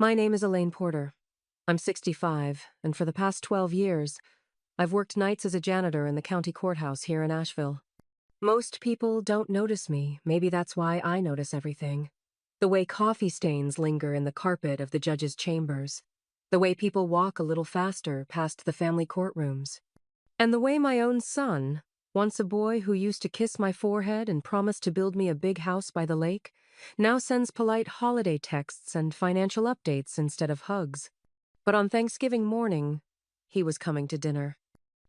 My name is Elaine Porter. I'm 65, and for the past 12 years, I've worked nights as a janitor in the county courthouse here in Asheville. Most people don't notice me. Maybe that's why I notice everything. The way coffee stains linger in the carpet of the judge's chambers. The way people walk a little faster past the family courtrooms. And the way my own son, once a boy who used to kiss my forehead and promise to build me a big house by the lake, now sends polite holiday texts and financial updates instead of hugs. But on Thanksgiving morning, he was coming to dinner.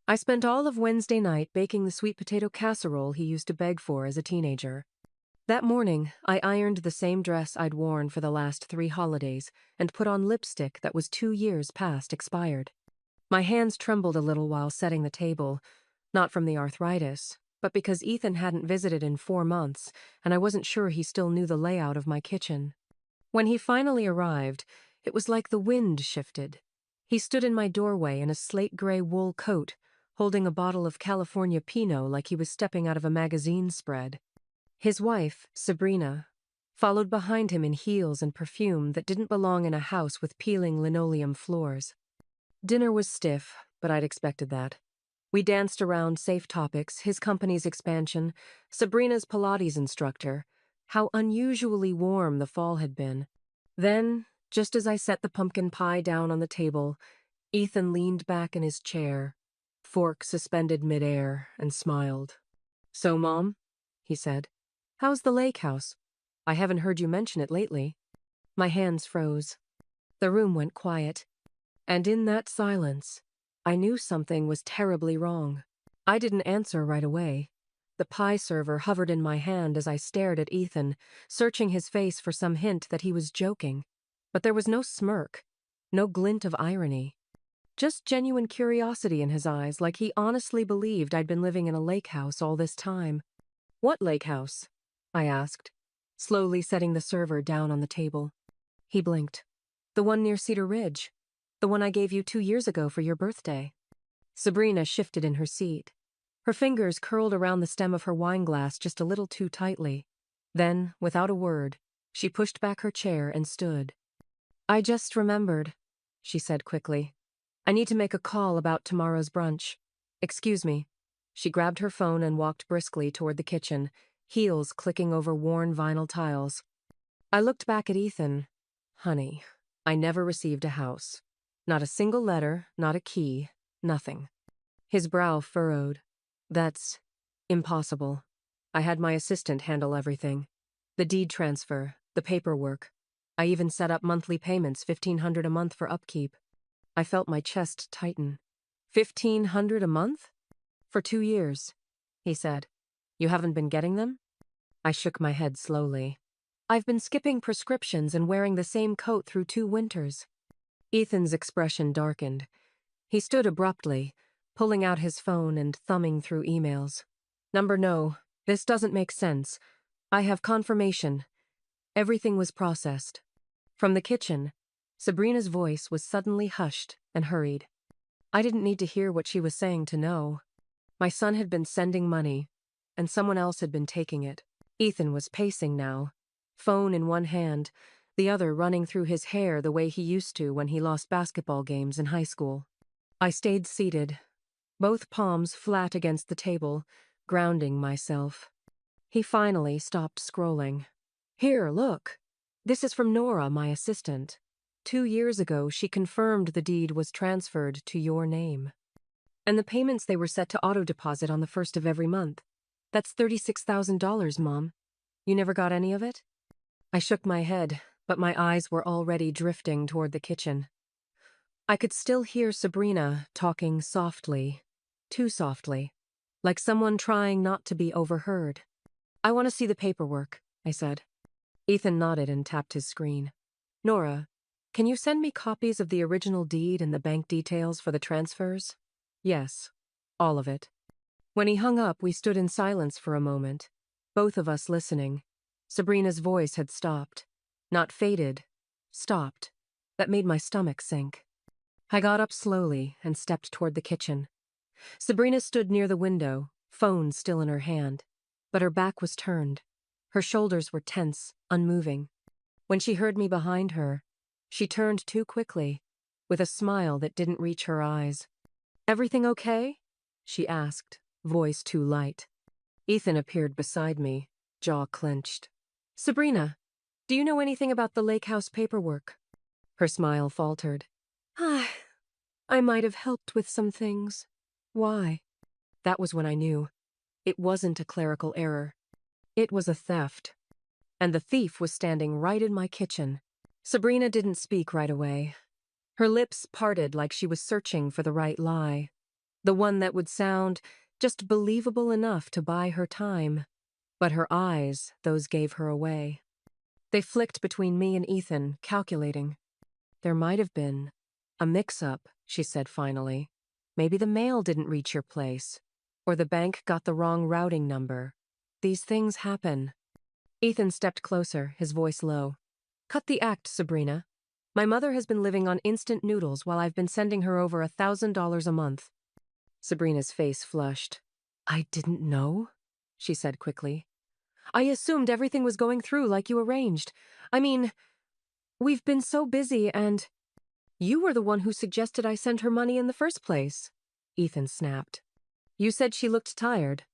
I spent all of Wednesday night baking the sweet potato casserole he used to beg for as a teenager. That morning, I ironed the same dress I'd worn for the last 3 holidays and put on lipstick that was 2 years past expired. My hands trembled a little while setting the table, not from the arthritis, but because Ethan hadn't visited in 4 months, and I wasn't sure he still knew the layout of my kitchen. When he finally arrived, it was like the wind shifted. He stood in my doorway in a slate-gray wool coat, holding a bottle of California Pinot like he was stepping out of a magazine spread. His wife, Sabrina, followed behind him in heels and perfume that didn't belong in a house with peeling linoleum floors. Dinner was stiff, but I'd expected that. We danced around safe topics, his company's expansion, Sabrina's Pilates instructor, how unusually warm the fall had been. Then, just as I set the pumpkin pie down on the table, Ethan leaned back in his chair, fork suspended midair, and smiled. "So, Mom," he said, "how's the lake house? I haven't heard you mention it lately." My hands froze. The room went quiet. And in that silence, I knew something was terribly wrong. I didn't answer right away. The pie server hovered in my hand as I stared at Ethan, searching his face for some hint that he was joking. But there was no smirk, no glint of irony. Just genuine curiosity in his eyes, like he honestly believed I'd been living in a lake house all this time. "What lake house?" I asked, slowly setting the server down on the table. He blinked. "The one near Cedar Ridge. The one I gave you 2 years ago for your birthday." Sabrina shifted in her seat. Her fingers curled around the stem of her wineglass just a little too tightly. Then, without a word, she pushed back her chair and stood. "I just remembered," she said quickly. "I need to make a call about tomorrow's brunch. Excuse me." She grabbed her phone and walked briskly toward the kitchen, heels clicking over worn vinyl tiles. I looked back at Ethan. Honey, I never received a house. Not a single letter, not a key, nothing. His brow furrowed. "That's impossible. I had my assistant handle everything. The deed transfer, the paperwork. I even set up monthly payments, $1,500 a month for upkeep." I felt my chest tighten. $1,500 a month? "For 2 years," he said. "You haven't been getting them?" I shook my head slowly. "I've been skipping prescriptions and wearing the same coat through 2 winters. Ethan's expression darkened. He stood abruptly, pulling out his phone and thumbing through emails. "Number no, this doesn't make sense. I have confirmation. Everything was processed." From the kitchen, Sabrina's voice was suddenly hushed and hurried. I didn't need to hear what she was saying to know. My son had been sending money, and someone else had been taking it. Ethan was pacing now, phone in one hand, the other running through his hair the way he used to when he lost basketball games in high school. I stayed seated, both palms flat against the table, grounding myself. He finally stopped scrolling. "Here, look. This is from Nora, my assistant. 2 years ago, she confirmed the deed was transferred to your name. And the payments they were set to auto-deposit on the 1st of every month. That's $36,000, Mom. You never got any of it?" I shook my head, but my eyes were already drifting toward the kitchen. I could still hear Sabrina talking softly, too softly, like someone trying not to be overheard. "I want to see the paperwork," I said. Ethan nodded and tapped his screen. "Nora, can you send me copies of the original deed and the bank details for the transfers?" "Yes, all of it." When he hung up, we stood in silence for a moment, both of us listening. Sabrina's voice had stopped. Not faded, stopped. That made my stomach sink. I got up slowly and stepped toward the kitchen. Sabrina stood near the window, phone still in her hand, but her back was turned. Her shoulders were tense, unmoving. When she heard me behind her, She turned too quickly, with a smile that didn't reach her eyes. "Everything okay?" she asked, voice too light. Ethan appeared beside me, jaw clenched. "Sabrina, do you know anything about the lake house paperwork?" Her smile faltered. I might have helped with some things." "Why?" That was when I knew. It wasn't a clerical error. It was a theft. And the thief was standing right in my kitchen. Sabrina didn't speak right away. Her lips parted like she was searching for the right lie. The one that would sound just believable enough to buy her time. But her eyes, those gave her away. They flicked between me and Ethan, calculating. "There might have been a mix-up," she said finally. "Maybe the mail didn't reach your place. Or the bank got the wrong routing number. These things happen." Ethan stepped closer, his voice low. "Cut the act, Sabrina. My mother has been living on instant noodles while I've been sending her over $1,000 a month." Sabrina's face flushed. "I didn't know," she said quickly. "I assumed everything was going through like you arranged. I mean, we've been so busy and—" "You were the one who suggested I send her money in the first place," Ethan snapped. "You said she looked tired,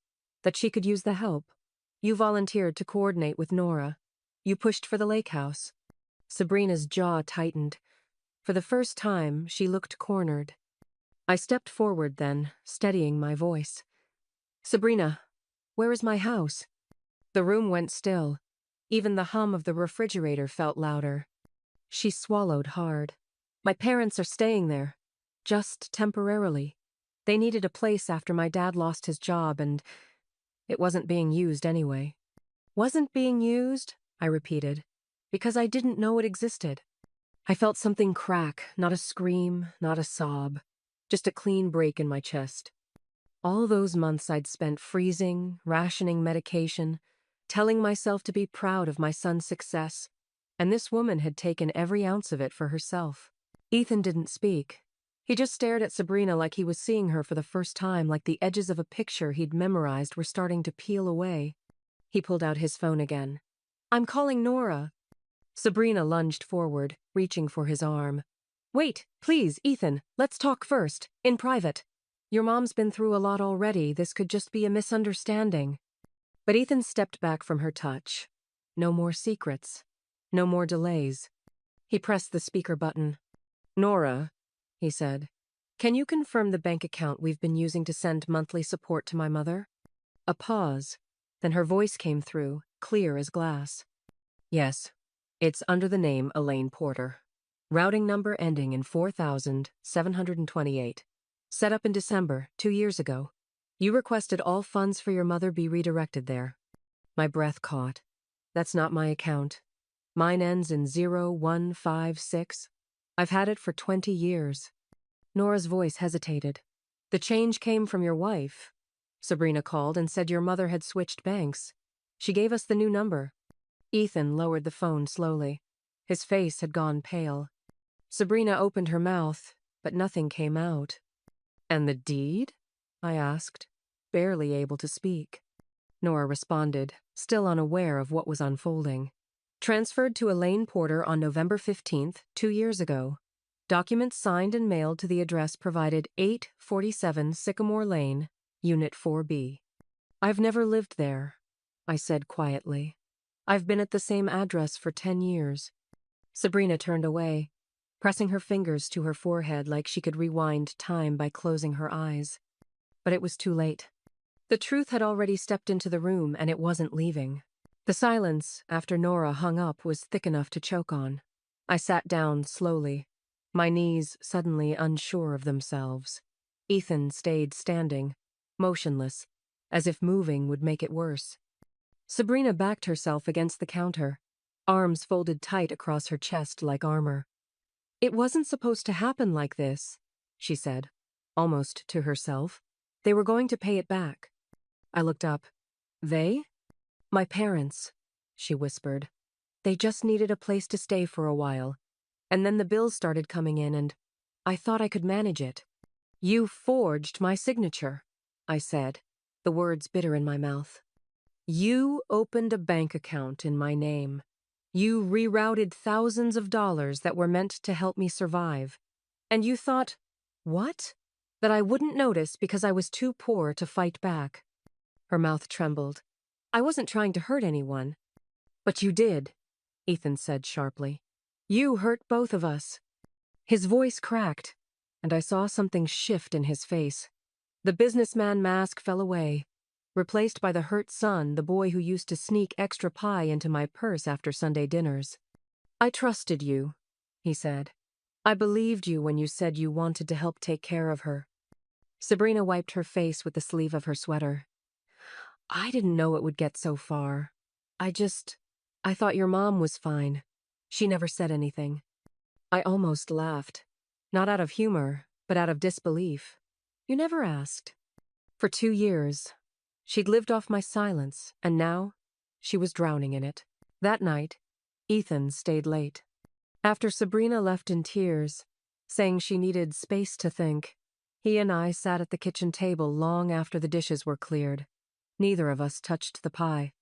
that she could use the help. You volunteered to coordinate with Nora. You pushed for the lake house." Sabrina's jaw tightened. For the first time, she looked cornered. I stepped forward then, steadying my voice. "Sabrina, where is my house?" The room went still. Even the hum of the refrigerator felt louder. She swallowed hard. "My parents are staying there. Just temporarily. They needed a place after my dad lost his job and it wasn't being used anyway." "Wasn't being used?" I repeated, because I didn't know it existed. I felt something crack, not a scream, not a sob, just a clean break in my chest. All those months I'd spent freezing, rationing medication, telling myself to be proud of my son's success, and this woman had taken every ounce of it for herself. Ethan didn't speak. He just stared at Sabrina like he was seeing her for the first time, like the edges of a picture he'd memorized were starting to peel away. He pulled out his phone again. "I'm calling Nora." Sabrina lunged forward, reaching for his arm. "Wait, please, Ethan, let's talk first, in private. Your mom's been through a lot already, this could just be a misunderstanding." But Ethan stepped back from her touch. No more secrets. No more delays. He pressed the speaker button. "Nora," he said, "can you confirm the bank account we've been using to send monthly support to my mother?" A pause. Then her voice came through, clear as glass. "Yes. It's under the name Elaine Porter. Routing number ending in 4728. Set up in December, 2 years ago. You requested all funds for your mother be redirected there." My breath caught. "That's not my account. Mine ends in 0156. I've had it for 20 years. Nora's voice hesitated. "The change came from your wife. Sabrina called and said your mother had switched banks. She gave us the new number." Ethan lowered the phone slowly. His face had gone pale. Sabrina opened her mouth, but nothing came out. "And the deed?" I asked, barely able to speak. Nora responded, still unaware of what was unfolding. "Transferred to Elaine Porter on November 15th, 2 years ago. Documents signed and mailed to the address provided 847 Sycamore Lane, Unit 4B. "I've never lived there," I said quietly. "I've been at the same address for 10 years. Sabrina turned away, pressing her fingers to her forehead like she could rewind time by closing her eyes. But it was too late. The truth had already stepped into the room and it wasn't leaving. The silence after Nora hung up was thick enough to choke on. I sat down slowly, my knees suddenly unsure of themselves. Ethan stayed standing, motionless, as if moving would make it worse. Sabrina backed herself against the counter, arms folded tight across her chest like armor. "It wasn't supposed to happen like this," she said, almost to herself. "They were going to pay it back." I looked up. "They?" "My parents," she whispered. "They just needed a place to stay for a while. And then the bills started coming in and I thought I could manage it." "You forged my signature," I said, the words bitter in my mouth. "You opened a bank account in my name. You rerouted thousands of dollars that were meant to help me survive. And you thought, what? That I wouldn't notice because I was too poor to fight back. Her mouth trembled. I wasn't trying to hurt anyone. But you did, Ethan said sharply. You hurt both of us. His voice cracked, and I saw something shift in his face. The businessman mask fell away, replaced by the hurt son, the boy who used to sneak extra pie into my purse after Sunday dinners. I trusted you, he said. I believed you when you said you wanted to help take care of her. Sabrina wiped her face with the sleeve of her sweater. I didn't know it would get so far. I thought your mom was fine. She never said anything. I almost laughed. Not out of humor, but out of disbelief. You never asked. For 2 years, she'd lived off my silence, and now she was drowning in it. That night, Ethan stayed late. After Sabrina left in tears, saying she needed space to think, he and I sat at the kitchen table long after the dishes were cleared. Neither of us touched the pie.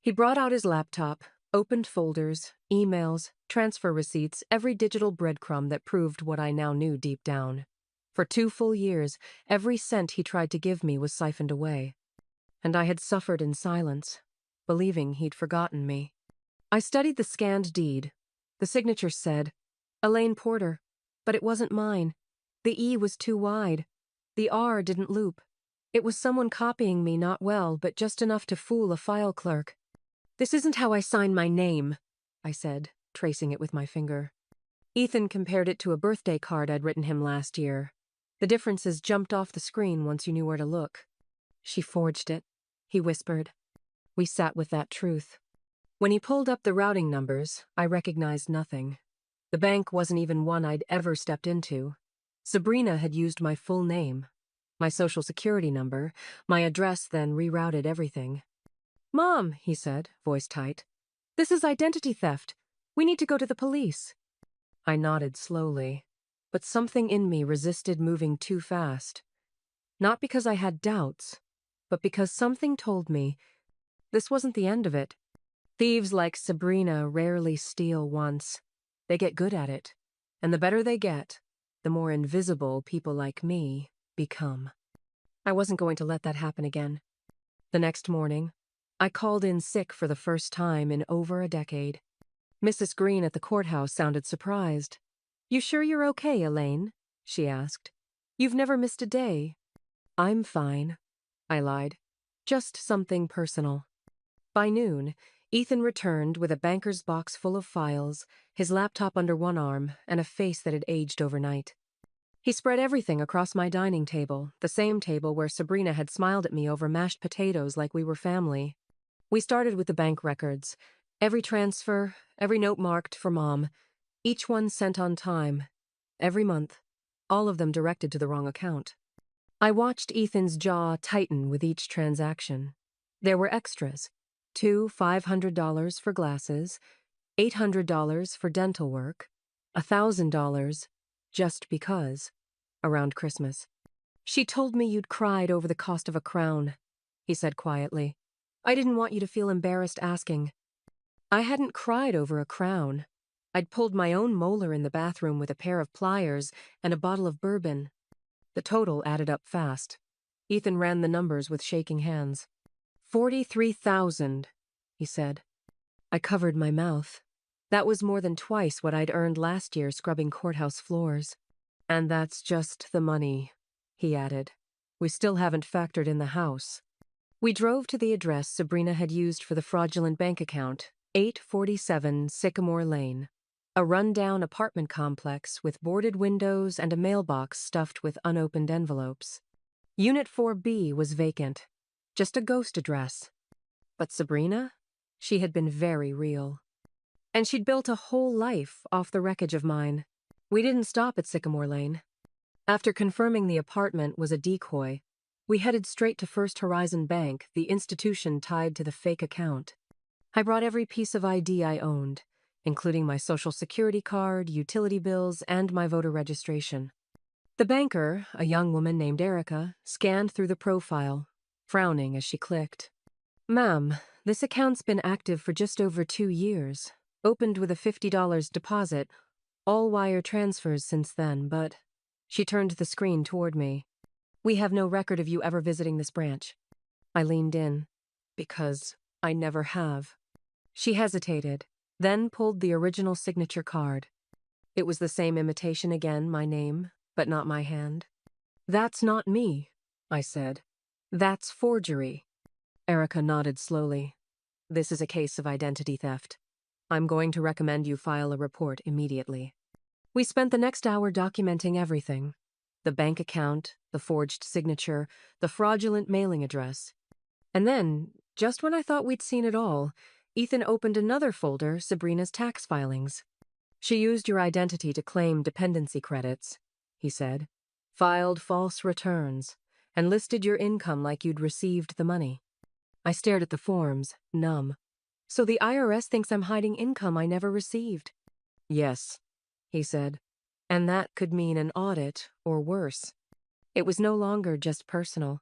He brought out his laptop, opened folders, emails, transfer receipts, every digital breadcrumb that proved what I now knew deep down. For 2 full years, every cent he tried to give me was siphoned away. And I had suffered in silence, believing he'd forgotten me. I studied the scanned deed. The signature said, Elaine Porter, but it wasn't mine. The E was too wide. The R didn't loop. It was someone copying me, not well, but just enough to fool a file clerk. This isn't how I sign my name, I said, tracing it with my finger. Ethan compared it to a birthday card I'd written him last year. The differences jumped off the screen once you knew where to look. She forged it, he whispered. We sat with that truth. When he pulled up the routing numbers, I recognized nothing. The bank wasn't even one I'd ever stepped into. Sabrina had used my full name, my social security number, my address, then rerouted everything. Mom, he said, voice tight. This is identity theft. We need to go to the police. I nodded slowly, but something in me resisted moving too fast. Not because I had doubts, but because something told me this wasn't the end of it. Thieves like Sabrina rarely steal once. They get good at it, and the better they get, the more invisible people like me become. I wasn't going to let that happen again. The next morning, I called in sick for the first time in over a decade. Mrs. Green at the courthouse sounded surprised. You sure you're okay, Elaine? She asked. You've never missed a day. I'm fine, I lied. Just something personal. By noon, Ethan returned with a banker's box full of files, his laptop under one arm, and a face that had aged overnight. He spread everything across my dining table, the same table where Sabrina had smiled at me over mashed potatoes like we were family. We started with the bank records. Every transfer, every note marked for Mom, each one sent on time, every month, all of them directed to the wrong account. I watched Ethan's jaw tighten with each transaction. There were extras. 2 $500 for glasses, $800 for dental work, $1,000 just because, around Christmas. She told me you'd cried over the cost of a crown, he said quietly. I didn't want you to feel embarrassed asking. I hadn't cried over a crown. I'd pulled my own molar in the bathroom with a pair of pliers and a bottle of bourbon. The total added up fast. Ethan ran the numbers with shaking hands. 43,000, he said. I covered my mouth. That was more than twice what I'd earned last year scrubbing courthouse floors. And that's just the money, he added. We still haven't factored in the house. We drove to the address Sabrina had used for the fraudulent bank account, 847 Sycamore Lane, a rundown apartment complex with boarded windows and a mailbox stuffed with unopened envelopes. Unit 4B was vacant, just a ghost address. But Sabrina? She had been very real. And she'd built a whole life off the wreckage of mine. We didn't stop at Sycamore Lane. After confirming the apartment was a decoy, we headed straight to First Horizon Bank, the institution tied to the fake account. I brought every piece of ID I owned, including my social security card, utility bills, and my voter registration. The banker, a young woman named Erica, scanned through the profile, frowning as she clicked. Ma'am, this account's been active for just over 2 years. Opened with a $50 deposit, all wire transfers since then, but she turned the screen toward me. We have no record of you ever visiting this branch. I leaned in. Because I never have. She hesitated, then pulled the original signature card. It was the same imitation again, my name, but not my hand. That's not me, I said. That's forgery. Erica nodded slowly. This is a case of identity theft. I'm going to recommend you file a report immediately. We spent the next hour documenting everything. The bank account, the forged signature, the fraudulent mailing address. And then, just when I thought we'd seen it all, Ethan opened another folder, Sabrina's tax filings. She used your identity to claim dependency credits, he said, filed false returns, and listed your income like you'd received the money. I stared at the forms, numb. So the IRS thinks I'm hiding income I never received. Yes, he said, and that could mean an audit or worse. It was no longer just personal.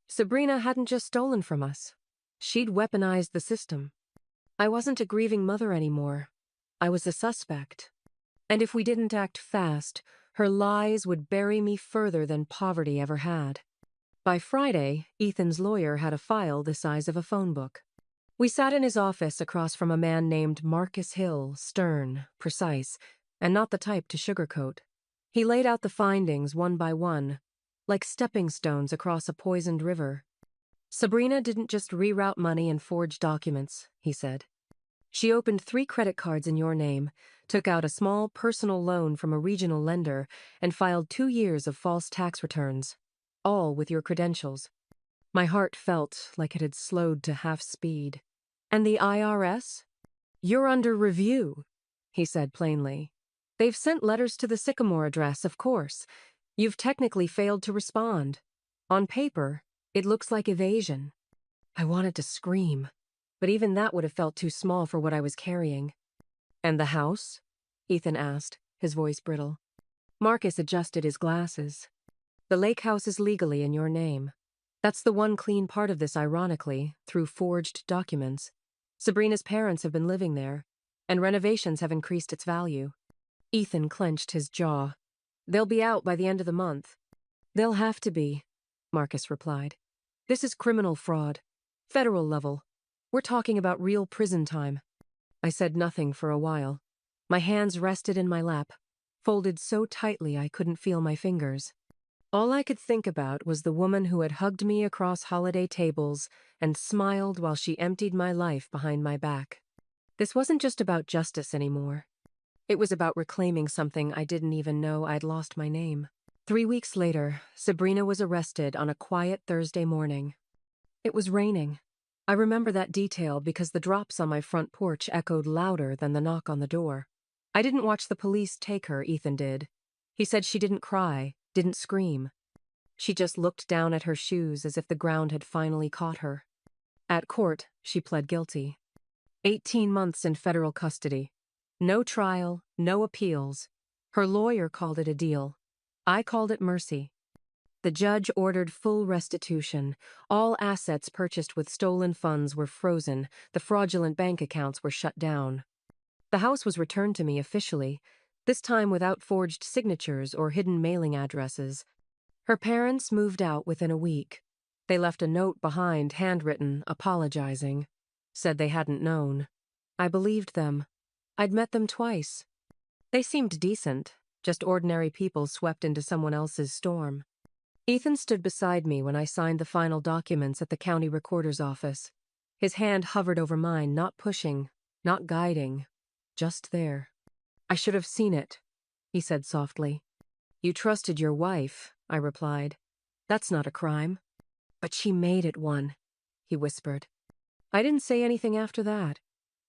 Sabrina hadn't just stolen from us. She'd weaponized the system. I wasn't a grieving mother anymore. I was a suspect. And if we didn't act fast, her lies would bury me further than poverty ever had. By Friday, Ethan's lawyer had a file the size of a phone book. We sat in his office across from a man named Marcus Hill, stern, precise, and not the type to sugarcoat. He laid out the findings one by one, like stepping stones across a poisoned river. Sabrina didn't just reroute money and forge documents, he said. She opened 3 credit cards in your name, took out a small personal loan from a regional lender, and filed 2 years of false tax returns, all with your credentials. My heart felt like it had slowed to half speed. And the IRS? You're under review, he said plainly. They've sent letters to the Sycamore address, of course. You've technically failed to respond. On paper, it looks like evasion. I wanted to scream, but even that would have felt too small for what I was carrying. And the house? Ethan asked, his voice brittle. Marcus adjusted his glasses. The lake house is legally in your name. That's the one clean part of this, ironically, through forged documents. Sabrina's parents have been living there, and renovations have increased its value. Ethan clenched his jaw. They'll be out by the end of the month. They'll have to be, Marcus replied. This is criminal fraud. Federal level. We're talking about real prison time. I said nothing for a while. My hands rested in my lap, folded so tightly I couldn't feel my fingers. All I could think about was the woman who had hugged me across holiday tables and smiled while she emptied my life behind my back. This wasn't just about justice anymore. It was about reclaiming something I didn't even know I'd lost my name. 3 weeks later, Sabrina was arrested on a quiet Thursday morning. It was raining. I remember that detail because the drops on my front porch echoed louder than the knock on the door. I didn't watch the police take her, Ethan did. He said she didn't cry, didn't scream. She just looked down at her shoes as if the ground had finally caught her. At court, she pled guilty. 18 months in federal custody. No trial, no appeals. Her lawyer called it a deal. I called it mercy. The judge ordered full restitution. All assets purchased with stolen funds were frozen. The fraudulent bank accounts were shut down. The house was returned to me officially, this time without forged signatures or hidden mailing addresses. Her parents moved out within a week. They left a note behind, handwritten, apologizing. Said they hadn't known. I believed them. I'd met them twice. They seemed decent, just ordinary people swept into someone else's storm. Ethan stood beside me when I signed the final documents at the county recorder's office. His hand hovered over mine, not pushing, not guiding, just there. I should have seen it, he said softly. You trusted your wife, I replied. That's not a crime. But she made it one, he whispered. I didn't say anything after that.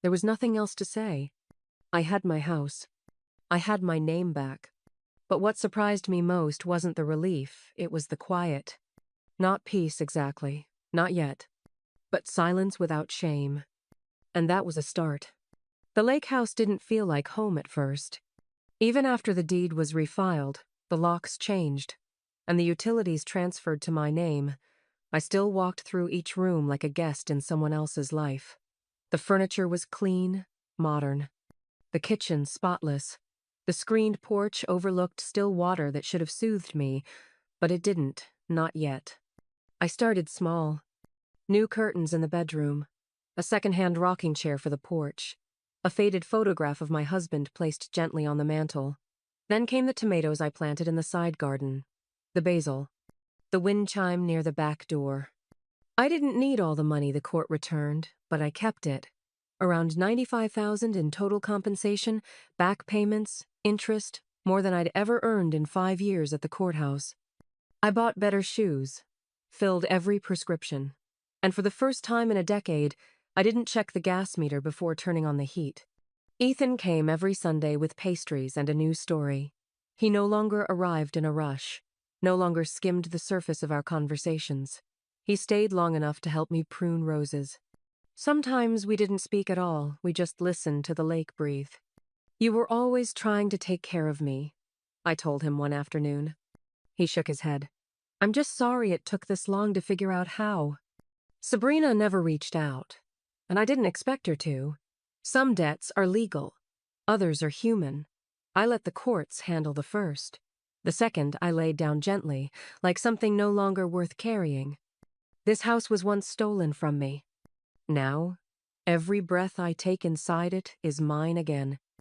There was nothing else to say. I had my house. I had my name back. But what surprised me most wasn't the relief, it was the quiet. Not peace exactly, not yet. But silence without shame. And that was a start. The lake house didn't feel like home at first. Even after the deed was refiled, the locks changed, and the utilities transferred to my name, I still walked through each room like a guest in someone else's life. The furniture was clean, modern. The kitchen spotless. The screened porch overlooked still water that should have soothed me, but it didn't, not yet. I started small. New curtains in the bedroom, a second-hand rocking chair for the porch, a faded photograph of my husband placed gently on the mantel. Then came the tomatoes I planted in the side garden, the basil, the wind chime near the back door. I didn't need all the money the court returned, but I kept it. Around $95,000 in total compensation, back payments, interest, more than I'd ever earned in 5 years at the courthouse. I bought better shoes, filled every prescription, and for the first time in a decade, I didn't check the gas meter before turning on the heat. Ethan came every Sunday with pastries and a new story. He no longer arrived in a rush, no longer skimmed the surface of our conversations. He stayed long enough to help me prune roses. Sometimes we didn't speak at all, we just listened to the lake breathe. "You were always trying to take care of me," I told him one afternoon. He shook his head. "I'm just sorry it took this long to figure out how." Sabrina never reached out, and I didn't expect her to. Some debts are legal, others are human. I let the courts handle the first. The second I laid down gently, like something no longer worth carrying. This house was once stolen from me. Now, every breath I take inside it is mine again.